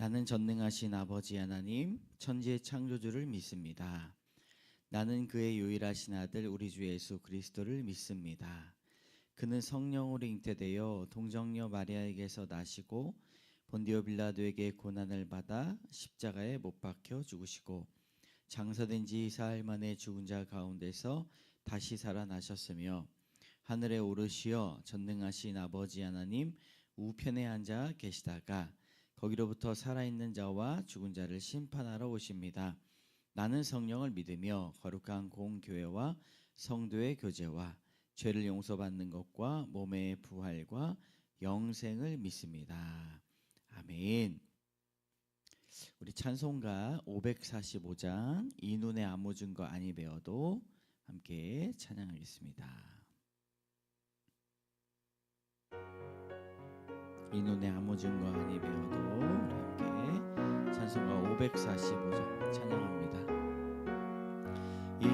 나는 전능하신 아버지 하나님, 천지의 창조주를 믿습니다. 나는 그의 유일하신 아들 우리 주 예수 그리스도를 믿습니다. 그는 성령으로 잉태되어 동정녀 마리아에게서 나시고 본디오 빌라도에게 고난을 받아 십자가에 못 박혀 죽으시고 장사된 지 사흘 만에 죽은 자 가운데서 다시 살아나셨으며 하늘에 오르시어 전능하신 아버지 하나님 우편에 앉아 계시다가 거기로부터 살아있는 자와 죽은 자를 심판하러 오십니다. 나는 성령을 믿으며 거룩한 공교회와 성도의 교제와 죄를 용서받는 것과 몸의 부활과 영생을 믿습니다. 아멘. 우리 찬송가 545장 이 눈에 아무 증거 아니 배워도 함께 찬양하겠습니다. 이 눈에 아무 증거 아니 배워도 우리 함께 찬송가 545장 찬양합니다. 이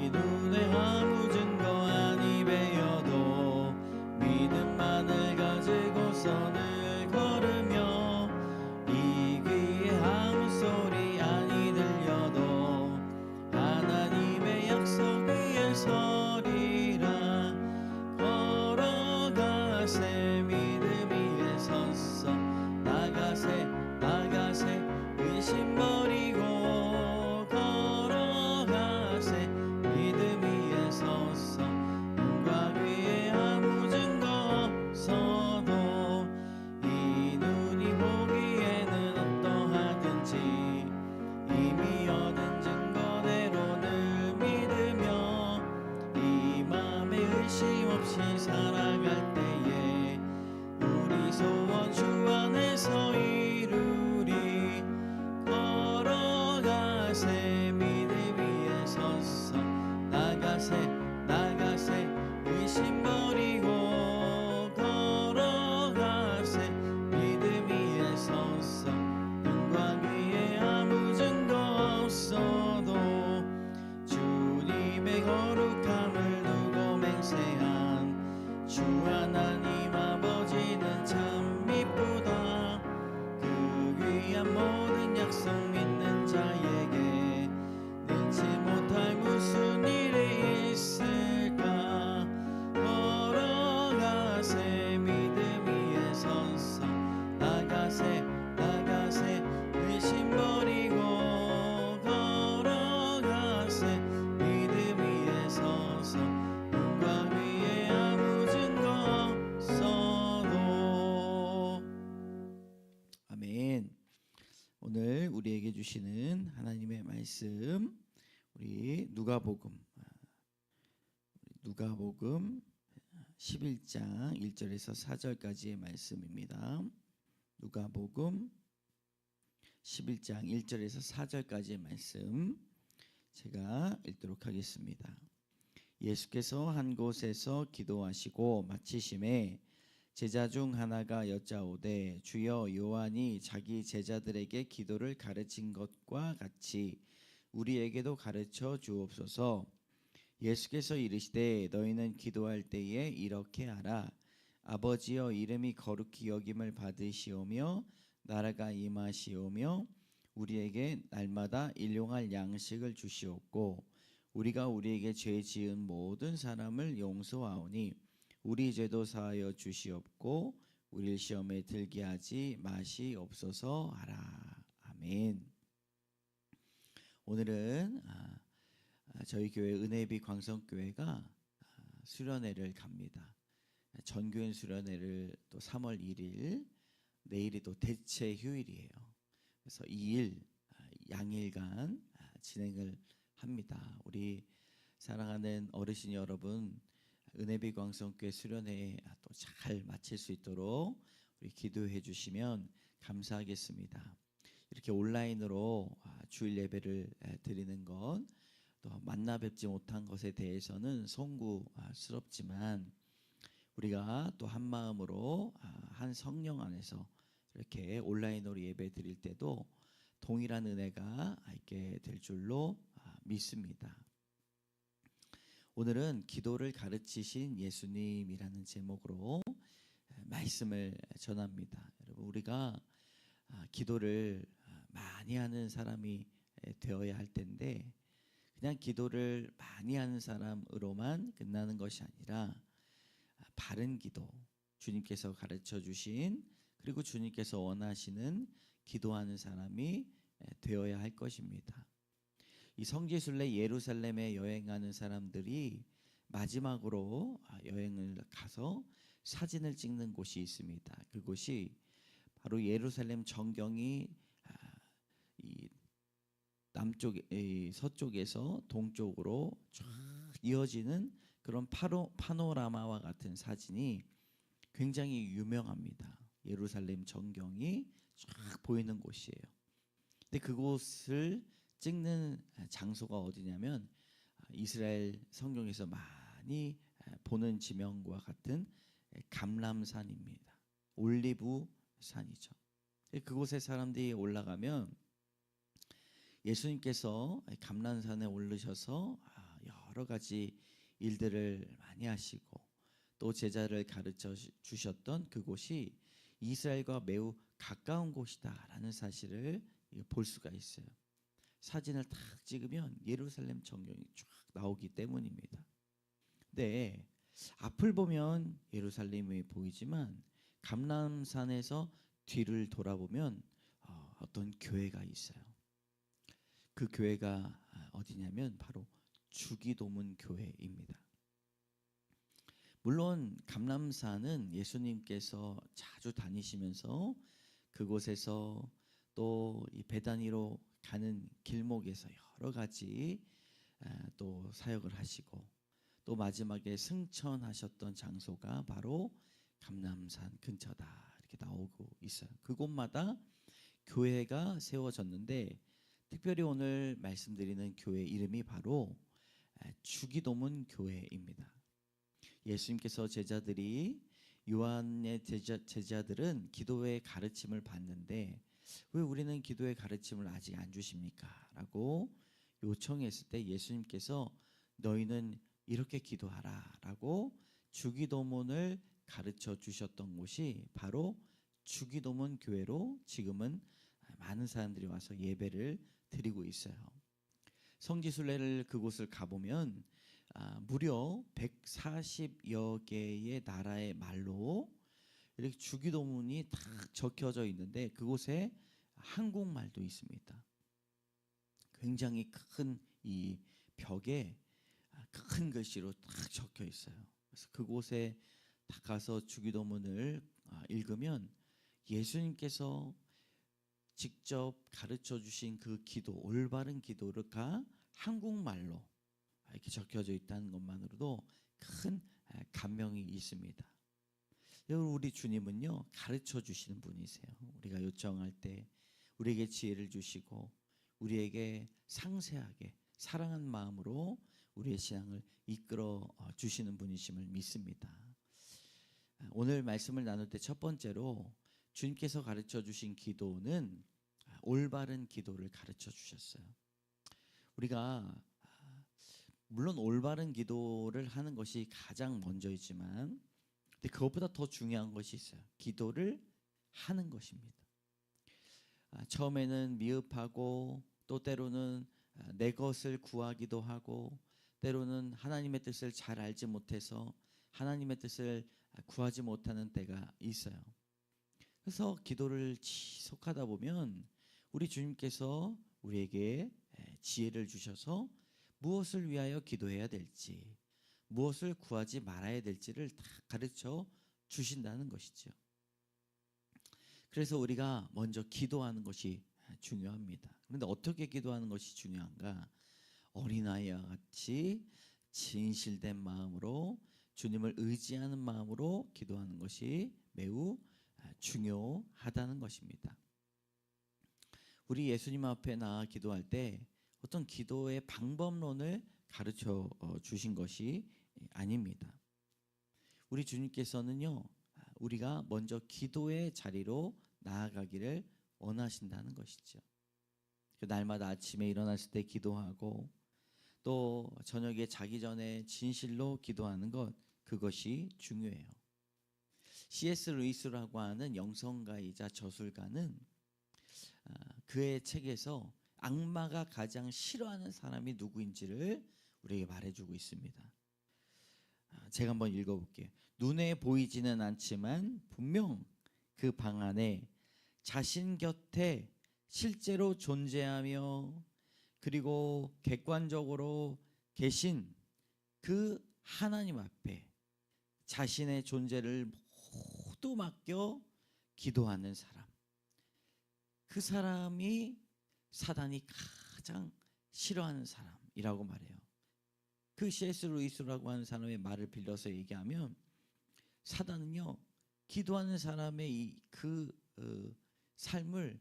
눈에 아무 증거 아니 배워도 믿음만을 가지고서는 걸으며 이 귀에 아무 소리 아니 들려도 하나님의 약속 위에 서리라. 걸어가세 믿음 위에 섰어 나가세 나가세 의심 버리고 걸어가세 믿음 위에 섰어 눈과 귀에 아무 증거 없어도 이 눈이 보기에는 어떠하든지 이미 얻은 증거대로를 믿으며 이 맘에 의심 없이 살아갈 때에 우리 소원 주 안에서 이루리. 걸어가세 믿음 위에 섰어 나가세 나가세 의심 버리고 걸어가세 믿음 위에 섰어 눈과 귀에 아무 증거 없어도 주님의 거룩함을 두고 맹세한 주 하나님 아버지는 참 미쁘다. 그 귀한 모든 약속 믿는 자에게 능치 못할 무슨 일이 있을까. 걸어가세 믿음 위에 섰어 나가세 나가세 의심 버리고 걸어가세 믿음 위에 서서 눈과 귀에 아무 증거 없어도. 아멘. 오늘 우리에게 주시는 하나님의 말씀 우리 누가복음 11장 1절에서 4절까지의 말씀입니다. 누가복음 11장 1절에서 4절까지의 말씀 제가 읽도록 하겠습니다. 예수께서 한 곳에서 기도하시고 마치심에 제자 중 하나가 여짜오되 주여 요한이 자기 제자들에게 기도를 가르친 것과 같이 우리에게도 가르쳐 주옵소서. 예수께서 이르시되 너희는 기도할 때에 이렇게 하라. 아버지여 이름이 거룩히 여김을 받으시오며 나라가 임하시오며 우리에게 날마다 일용할 양식을 주시옵고 우리가 우리에게 죄 지은 모든 사람을 용서하오니 우리 죄도 사하여 주시옵고 우리를 시험에 들게 하지 마시옵소서 하라. 아멘. 오늘은 저희 교회 은혜비 광성교회가 수련회를 갑니다. 전교인 수련회를 또 3월 1일 내일이 또 대체 휴일이에요. 그래서 2일 양일간 진행을 합니다. 우리 사랑하는 어르신 여러분 은혜비 광성교회 수련회 또 잘 마칠 수 있도록 우리 기도해 주시면 감사하겠습니다. 이렇게 온라인으로 주일 예배를 드리는 것 또 만나 뵙지 못한 것에 대해서는 송구스럽지만 우리가 또 한 마음으로 한 성령 안에서 이렇게 온라인으로 예배 드릴 때도 동일한 은혜가 있게 될 줄로 믿습니다. 오늘은 기도를 가르치신 예수님이라는 제목으로 말씀을 전합니다. 여러분 우리가 기도를 많이 하는 사람이 되어야 할 텐데 그냥 기도를 많이 하는 사람으로만 끝나는 것이 아니라 바른 기도, 주님께서 가르쳐 주신 그리고 주님께서 원하시는 기도하는 사람이 되어야 할 것입니다. 이 성지순례 예루살렘에 여행하는 사람들이 마지막으로 여행을 가서 사진을 찍는 곳이 있습니다. 그곳이 바로 예루살렘 정경이 이 서쪽에서 동쪽으로 쫙 이어지는 그런 파노라마와 같은 사진이 굉장히 유명합니다. 예루살렘 정경이 쫙 보이는 곳이에요. 근데 그곳을 찍는 장소가 어디냐면 이스라엘 성경에서 많이 보는 지명과 같은 감람산입니다. 올리브 산이죠. 그곳에 사람들이 올라가면 예수님께서 감람산에 오르셔서 여러 가지 일들을 많이 하시고 또 제자를 가르쳐 주셨던 그곳이 이스라엘과 매우 가까운 곳이다라는 사실을 볼 수가 있어요. 사진을 딱 찍으면 예루살렘 전경이 쫙 나오기 때문입니다. 네, 앞을 보면 예루살렘이 보이지만 감람산에서 뒤를 돌아보면 어떤 교회가 있어요. 그 교회가 어디냐면 바로 주기도문 교회입니다. 물론 감람산은 예수님께서 자주 다니시면서 그곳에서 또 이 베다니로 가는 길목에서 여러 가지 또 사역을 하시고 또 마지막에 승천하셨던 장소가 바로 감람산 근처다 이렇게 나오고 있어요. 그곳마다 교회가 세워졌는데 특별히 오늘 말씀드리는 교회 이름이 바로 주기도문 교회입니다. 예수님께서 제자들이 요한의 제자들은 기도의 가르침을 받는데 왜 우리는 기도의 가르침을 아직 안 주십니까? 라고 요청했을 때 예수님께서 너희는 이렇게 기도하라 라고 주기도문을 가르쳐 주셨던 곳이 바로 주기도문 교회로 지금은 많은 사람들이 와서 예배를 드리고 있어요. 성지순례를 그곳을 가보면 무려 140여 개의 나라의 말로 이렇게 주기도문이 다 적혀져 있는데 그곳에 한국말도 있습니다. 굉장히 큰 이 벽에 큰 글씨로 딱 적혀 있어요. 그래서 그곳에 딱 가서 주기도문을 읽으면 예수님께서 직접 가르쳐 주신 그 기도, 올바른 기도가 한국말로 이렇게 적혀져 있다는 것만으로도 큰 감명이 있습니다. 여러분, 우리 주님은요 가르쳐 주시는 분이세요. 우리가 요청할 때 우리에게 지혜를 주시고 우리에게 상세하게 사랑하는 마음으로 우리의 신앙을 이끌어 주시는 분이심을 믿습니다. 오늘 말씀을 나눌 때 첫 번째로 주님께서 가르쳐 주신 기도는 올바른 기도를 가르쳐 주셨어요. 우리가 물론 올바른 기도를 하는 것이 가장 먼저이지만 근데 그것보다 더 중요한 것이 있어요. 기도를 하는 것입니다. 처음에는 미흡하고 또 때로는 내 것을 구하기도 하고 때로는 하나님의 뜻을 잘 알지 못해서 하나님의 뜻을 구하지 못하는 때가 있어요. 그래서 기도를 지속하다 보면 우리 주님께서 우리에게 지혜를 주셔서 무엇을 위하여 기도해야 될지 무엇을 구하지 말아야 될지를 다 가르쳐 주신다는 것이죠. 그래서 우리가 먼저 기도하는 것이 중요합니다. 그런데 어떻게 기도하는 것이 중요한가? 어린아이와 같이 진실된 마음으로 주님을 의지하는 마음으로 기도하는 것이 매우 중요하다는 것입니다. 우리 예수님 앞에 나아 기도할 때 어떤 기도의 방법론을 가르쳐 주신 것이 아닙니다. 우리 주님께서는요 우리가 먼저 기도의 자리로 나아가기를 원하신다는 것이죠. 날마다 아침에 일어났을 때 기도하고 또 저녁에 자기 전에 진실로 기도하는 것 그것이 중요해요. C.S. 루이스라고 하는 영성가이자 저술가는 그의 책에서 악마가 가장 싫어하는 사람이 누구인지를 우리에게 말해주고 있습니다. 제가 한번 읽어볼게요. 눈에 보이지는 않지만 분명 그 방 안에 자신 곁에 실제로 존재하며 그리고 객관적으로 계신 그 하나님 앞에 자신의 존재를 모두 맡겨 기도하는 사람, 그 사람이 사단이 가장 싫어하는 사람이라고 말해요. 그 C.S. 루이스라고 하는 사람의 말을 빌려서 얘기하면 사단은요, 기도하는 사람의 그 삶을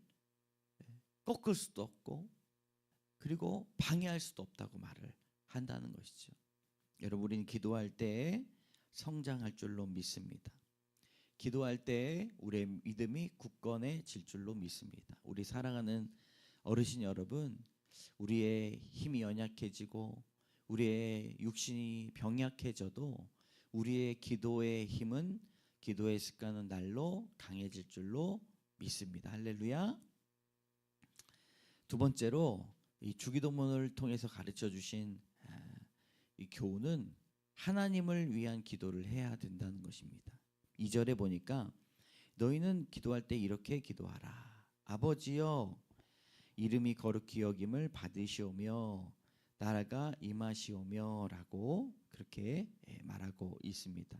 꺾을 수도 없고 그리고 방해할 수도 없다고 말을 한다는 것이죠. 여러분, 우리는 기도할 때 성장할 줄로 믿습니다. 기도할 때 우리의 믿음이 굳건해질 줄로 믿습니다. 우리 사랑하는 어르신 여러분, 우리의 힘이 연약해지고 우리의 육신이 병약해져도 우리의 기도의 힘은, 기도의 습관은 날로 강해질 줄로 믿습니다. 할렐루야. 두 번째로 이 주기도문을 통해서 가르쳐 주신 이 교훈은 하나님을 위한 기도를 해야 된다는 것입니다. 2절에 보니까 너희는 기도할 때 이렇게 기도하라. 아버지여, 이름이 거룩히 여김을 받으시오며 나라가 임하시오며 라고 그렇게 말하고 있습니다.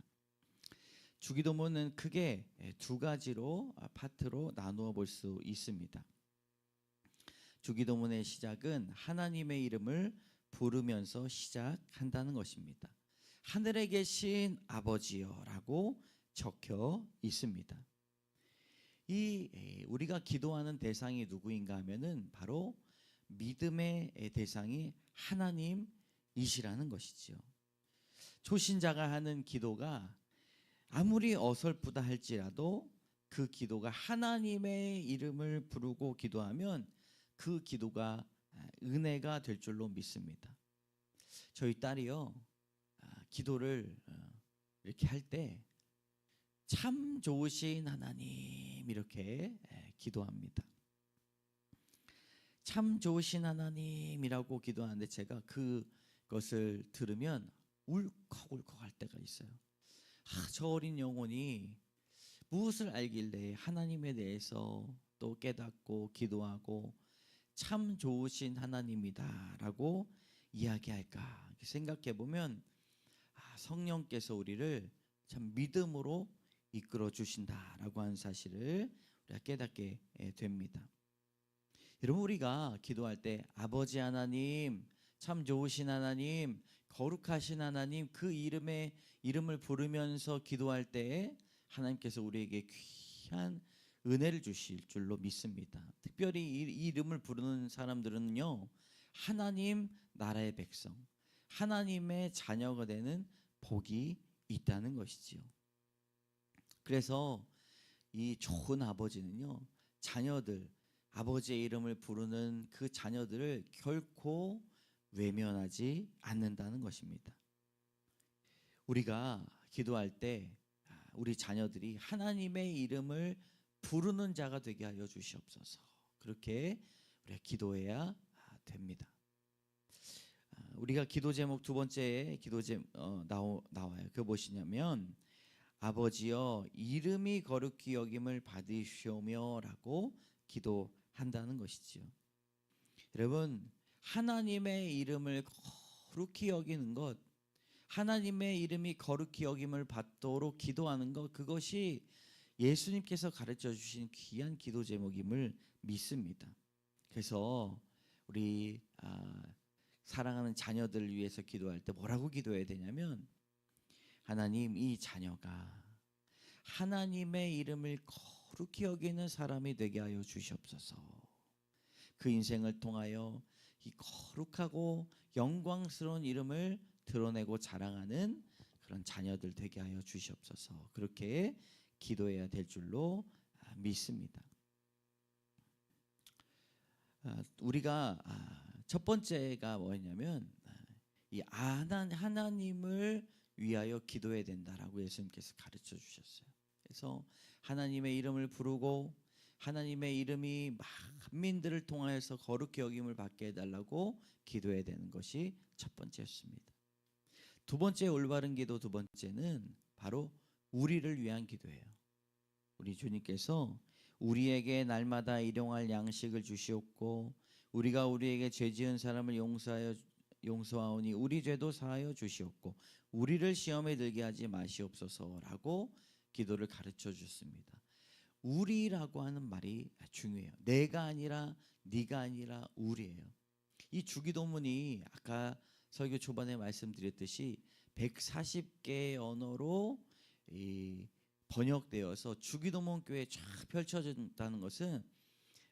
주기도문은 크게 두 가지로 파트로 나누어 볼 수 있습니다. 주기도문의 시작은 하나님의 이름을 부르면서 시작한다는 것입니다. 하늘에 계신 아버지여라고 적혀 있습니다. 이 우리가 기도하는 대상이 누구인가 하면은 바로 믿음의 대상이 하나님이시라는 것이지요. 초신자가 하는 기도가 아무리 어설프다 할지라도 그 기도가 하나님의 이름을 부르고 기도하면 그 기도가 은혜가 될 줄로 믿습니다. 저희 딸이요, 기도를 이렇게 할 때 참 좋으신 하나님 이렇게 기도합니다. 참 좋으신 하나님이라고 기도하는데 제가 그것을 들으면 울컥울컥 할 때가 있어요. 저 어린 영혼이 무엇을 알길래 하나님에 대해서 또 깨닫고 기도하고 참 좋으신 하나님이다라고 이야기할까 생각해 보면 성령께서 우리를 참 믿음으로 이끌어 주신다라고 하는 사실을 우리가 깨닫게 됩니다. 여러분, 우리가 기도할 때 아버지 하나님, 참 좋으신 하나님, 거룩하신 하나님, 그 이름을 부르면서 기도할 때 하나님께서 우리에게 귀한 은혜를 주실 줄로 믿습니다. 특별히 이 이름을 부르는 사람들은요, 하나님 나라의 백성, 하나님의 자녀가 되는 복이 있다는 것이지요. 그래서 이 좋은 아버지는요, 자녀들, 아버지의 이름을 부르는 그 자녀들을 결코 외면하지 않는다는 것입니다. 우리가 기도할 때 우리 자녀들이 하나님의 이름을 부르는 자가 되게 하여 주시옵소서. 그렇게 우리가 기도해야 됩니다. 우리가 기도 제목 두 번째 기도 제목 나와요. 그게 무엇이냐면 아버지여, 이름이 거룩히 여김을 받으시오며라고 기도한다는 것이지요. 여러분, 하나님의 이름을 거룩히 여기는 것, 하나님의 이름이 거룩히 여김을 받도록 기도하는 것, 그것이 예수님께서 가르쳐 주신 귀한 기도 제목임을 믿습니다. 그래서 우리 사랑하는 자녀들을 위해서 기도할 때 뭐라고 기도해야 되냐면, 하나님, 이 자녀가 하나님의 이름을 거룩히 여기는 사람이 되게 하여 주시옵소서. 그 인생을 통하여 이 거룩하고 영광스러운 이름을 드러내고 자랑하는 그런 자녀들 되게 하여 주시옵소서. 그렇게 기도해야 될 줄로 믿습니다. 우리가 첫 번째가 뭐냐면 이 하나님을 위하여 기도해야 된다라고 예수님께서 가르쳐 주셨어요. 그래서 하나님의 이름을 부르고 하나님의 이름이 만민들을 통하여서 거룩히 여김을 받게 해달라고 기도해야 되는 것이 첫 번째였습니다. 두 번째 올바른 기도, 두 번째는 바로 우리를 위한 기도예요. 우리 주님께서 우리에게 날마다 일용할 양식을 주시옵고 우리가 우리에게 죄 지은 사람을 용서하오니 우리 죄도 사하여 주시옵고 우리를 시험에 들게 하지 마시옵소서라고 기도를 가르쳐 주셨습니다. 우리라고 하는 말이 중요해요. 내가 아니라 네가 아니라 우리예요. 이 주기도문이 아까 설교 초반에 말씀드렸듯이 140개의 언어로 번역되어서 주기도문 교회에 쫙 펼쳐진다는 것은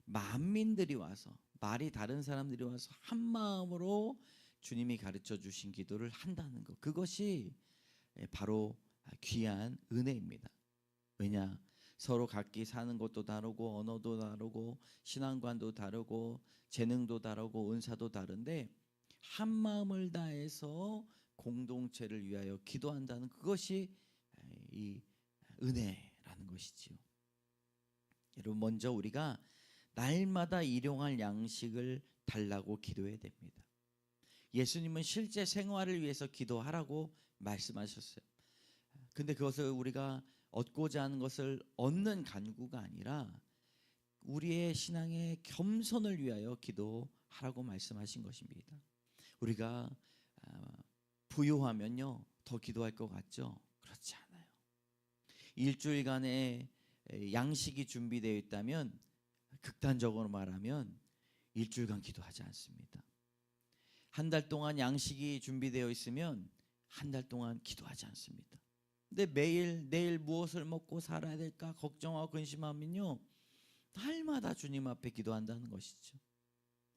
만민들이 와서 말이 다른 사람들이 와서 한 마음으로 주님이 가르쳐 주신 기도를 한다는 것, 그것이 바로 귀한 은혜입니다. 왜냐? 서로 각기 사는 것도 다르고 언어도 다르고 신앙관도 다르고 재능도 다르고 은사도 다른데 한 마음을 다해서 공동체를 위하여 기도한다는 그것이 이 은혜라는 것이지요. 여러분, 먼저 우리가 날마다 일용할 양식을 달라고 기도해야 됩니다. 예수님은 실제 생활을 위해서 기도하라고 말씀하셨어요. 근데 그것을 우리가 얻고자 하는 것을 얻는 간구가 아니라 우리의 신앙의 겸손을 위하여 기도하라고 말씀하신 것입니다. 우리가 부유하면요 더 기도할 것 같죠? 그렇지 않아요. 일주일간의 양식이 준비되어 있다면 극단적으로 말하면 일주일간 기도하지 않습니다. 한 달 동안 양식이 준비되어 있으면 한 달 동안 기도하지 않습니다. 근데 매일 내일 무엇을 먹고 살아야 될까 걱정하고 근심하면요 날마다 주님 앞에 기도한다는 것이죠.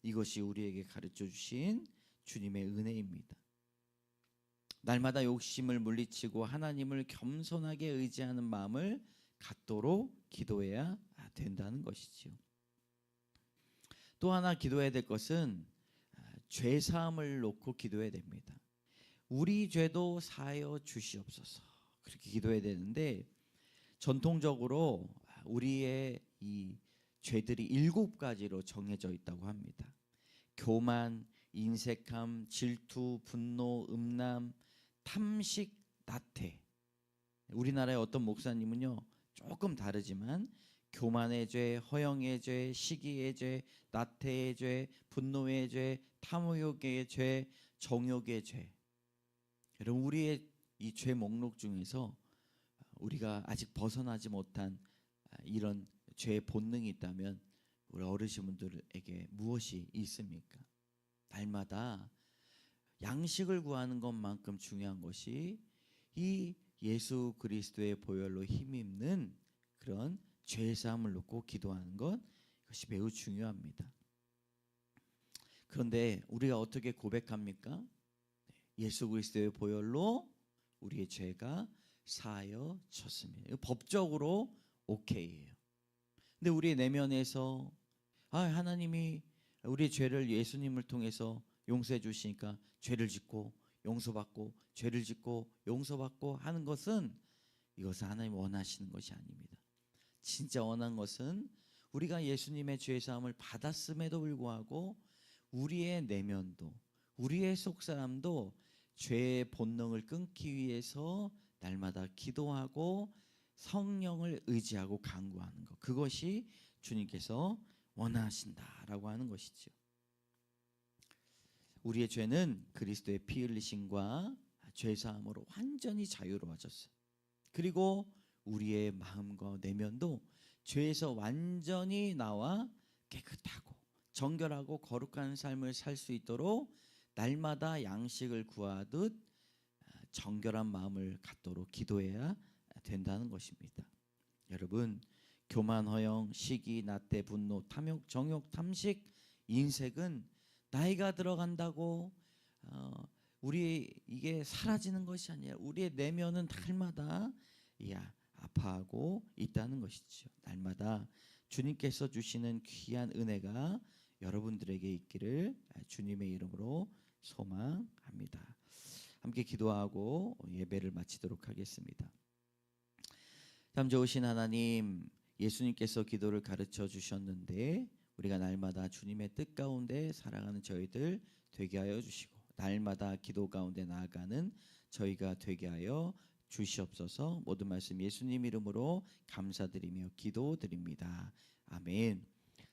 이것이 우리에게 가르쳐 주신 주님의 은혜입니다. 날마다 욕심을 물리치고 하나님을 겸손하게 의지하는 마음을 갖도록 기도해야 된다는 것이지요. 또 하나 기도해야 될 것은 죄 사함을 놓고 기도해야 됩니다. 우리 죄도 사하여 주시옵소서, 그렇게 기도해야 되는데 전통적으로 우리의 이 죄들이 7가지로 정해져 있다고 합니다. 교만, 인색함, 질투, 분노, 음란, 탐식, 나태. 우리나라의 어떤 목사님은요 조금 다르지만 교만의 죄, 허영의 죄, 시기의 죄, 나태의 죄, 분노의 죄, 탐욕의 죄, 정욕의 죄. 여러분, 우리의 이 죄 목록 중에서 우리가 아직 벗어나지 못한 이런 죄의 본능이 있다면 우리 어르신분들에게 무엇이 있습니까? 날마다 양식을 구하는 것만큼 중요한 것이 이 예수 그리스도의 보혈로 힘입는 그런 죄사함을 놓고 기도하는 것, 이것이 매우 중요합니다. 그런데 우리가 어떻게 고백합니까? 예수 그리스도의 보혈로 우리의 죄가 사하여졌습니다. 법적으로 오케이예요. 근데 우리의 내면에서 하나님이 우리의 죄를 예수님을 통해서 용서해 주시니까 죄를 짓고 용서받고 죄를 짓고 용서받고 하는 것은 이것은 하나님 원하시는 것이 아닙니다. 진짜 원한 것은 우리가 예수님의 죄사함을 받았음에도 불구하고 우리의 내면도 우리의 속사람도 죄의 본능을 끊기 위해서 날마다 기도하고 성령을 의지하고 간구하는 것, 그것이 주님께서 원하신다라고 하는 것이죠. 우리의 죄는 그리스도의 피 흘리심과 죄사함으로 완전히 자유로워졌어요. 그리고 우리의 마음과 내면도 죄에서 완전히 나와 깨끗하고 정결하고 거룩한 삶을 살 수 있도록 날마다 양식을 구하듯 정결한 마음을 갖도록 기도해야 된다는 것입니다. 여러분, 교만, 허영, 시기, 나태, 분노, 탐욕, 정욕, 탐식, 인색은 나이가 들어간다고 우리 이게 사라지는 것이 아니라 우리의 내면은 날마다 아파하고 있다는 것이죠. 날마다 주님께서 주시는 귀한 은혜가 여러분들에게 있기를 주님의 이름으로 소망합니다. 함께 기도하고 예배를 마치도록 하겠습니다. 참 좋으신 하나님, 예수님께서 기도를 가르쳐 주셨는데 우리가 날마다 주님의 뜻 가운데 살아가는 저희들 되게 하여 주시고 날마다 기도 가운데 나아가는 저희가 되게 하여 주시옵소서. 모든 말씀 예수님 이름으로 감사드리며 기도드립니다. 아멘.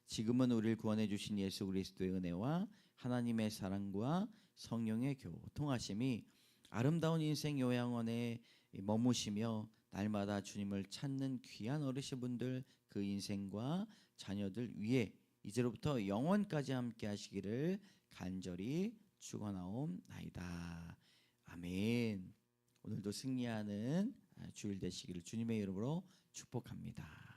지금은 우리를 구원해 주신 예수 그리스도의 은혜와 하나님의 사랑과 성령의 교통하심이 아름다운 인생 요양원에 머무시며 날마다 주님을 찾는 귀한 어르신분들 그 인생과 자녀들 위에 이제로부터 영원까지 함께 하시기를 간절히 축원하옵나이다. 아멘. 오늘도 승리하는 주일 되시기를 주님의 이름으로 축복합니다.